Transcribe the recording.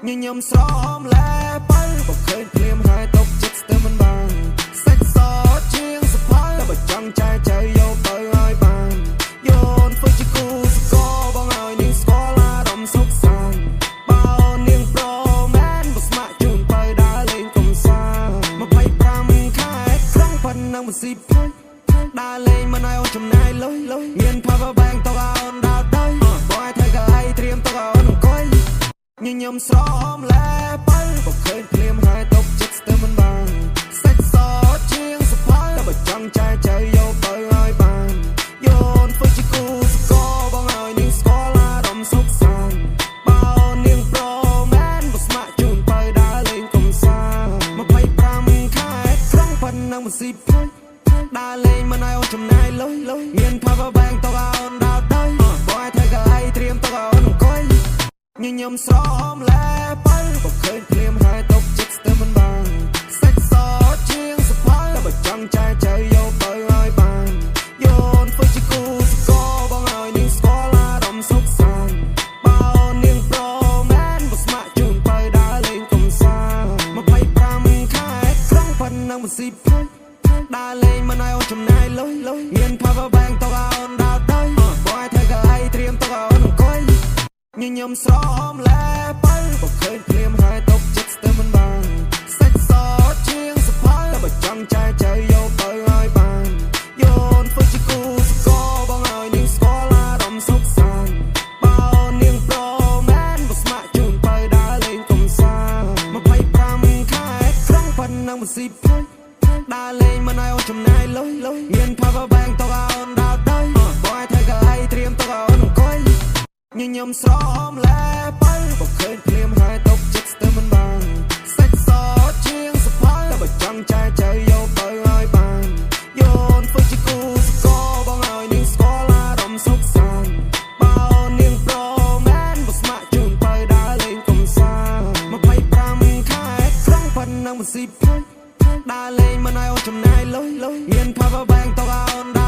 ញញឹមស្រមលែបើបើឃើញភ្លាមហើយຕົកចិត្តស្ទើរមិនបានសាច់សជាងសភៅតែបើចង់ចែកចៅយកទៅឲ្យបានយោនធ្វើជាគូស្គរបងឲ្យនាងស្គាល់អារម្មណ៍សុខសាន្តបើនាងប្រមែនបើស្ម័គ្រជូនទៅដើរលេងកំសាន្ត25ខែត្រង់ប៉ុណ្ណឹងមិនស៊ីភ្លេចដើរលេងមិនឲ្យអូនចំណាយលុយមាន power bank ទៅឲ្យអូនដើរទៅបងឲ្យធ្វើកៅអីត្រៀមទៅឲ្យអូនអង្គុយញញឹមស្រមលែបើបើឃើញភ្លាមហើយຕົកចិត្តស្ទើរមិនបានសាច់សជាងសភៅតែបើចង់ចែកចៅយកទៅឲ្យបានយោនធ្វើជាគូស្គរបងឲ្យនាងស្គាល់អារម្មណ៍សុខសាន្តបើនាងប្រមែនបើស្ម័គ្រជូនទៅដើរលេងកំសាន្ត25ខែត្រង់ប៉ុណ្ណឹងមិនស៊ីភ្លេចដើរលេងមិនឲ្យអូនចំណាយលុយមាន power bank ទៅឲ្យអូនដើរទៅបងឲ្យធ្វើកៅអីត្រៀមទៅឲ្យអូនអង្គុយញញឹមស្រមលែបើបើឃើញភ្លាមហើយຕົកចិត្តស្ទើរមិនបានសាច់សជាងសភៅតែបើចង់ចែកចៅយកទៅឲ្យបានយោនធ្វើជាគូស្គរបងឲ្យនាងស្គាល់អារម្មណ៍សុខសាន្តបើនាងប្រមែនបើស្ម័គ្រជូនទៅដើរលេងកំសាន្ត25ខែត្រង់ប៉ុណ្ណឹងមិនស៊ីភ្លេចដើរលេងមិនឲ្យអូនចំណាយលុយមាន power bank ទៅឲ្យអូនដើរទៅបងឲ្យធ្វើកៅអីត្រៀមទៅឲ្យអូនអង្គុយញញឹមស្រមលែបើបើឃើញភ្លាមហើយຕົកចិត្តស្ទើរមិនបានសាច់សជាងសភៅតែបើចង់ចែកចៅយកទៅឲ្យបានយោនធ្វើជាគូស្គរបងឲ្យនាងស្គាល់អារម្មណ៍សុខសាន្តបើនាងប្រមែនបើស្ម័គ្រជូនទៅដើរលេងកំសាន្ត25ខែត្រង់ប៉ុណ្ណឹងមិនស៊ីភ្លេចដើរលេងមិនឲ្យអូនចំណាយលុយមាន power bank ទៅឲ្យអូនដើរទៅបងឲ្យធ្វើកៅអីត្រៀមទៅឲ្យអូនអង្គុយញញឹមស្រមលែបើបើឃើញភ្លាមហើយຕົកចិត្តស្ទើរមិនបានសាច់សជាងសភៅតែបើចង់ចែកចៅយកទៅឲ្យបានយោនធ្វើជាគូស្គរបងឲ្យនាងស្គាល់អារម្មណ៍សុខសាន្តបើនាងប្រមែនបើស្ម័គ្រជូនទៅដើរលេងកំសាន្ត25ខែត្រង់ប៉ុណ្ណឹងមិនស៊ីភ្លេចដើរលេងមិនឲ្យអូនចំណាយលុយមាន power bank ទៅឲ្យអូន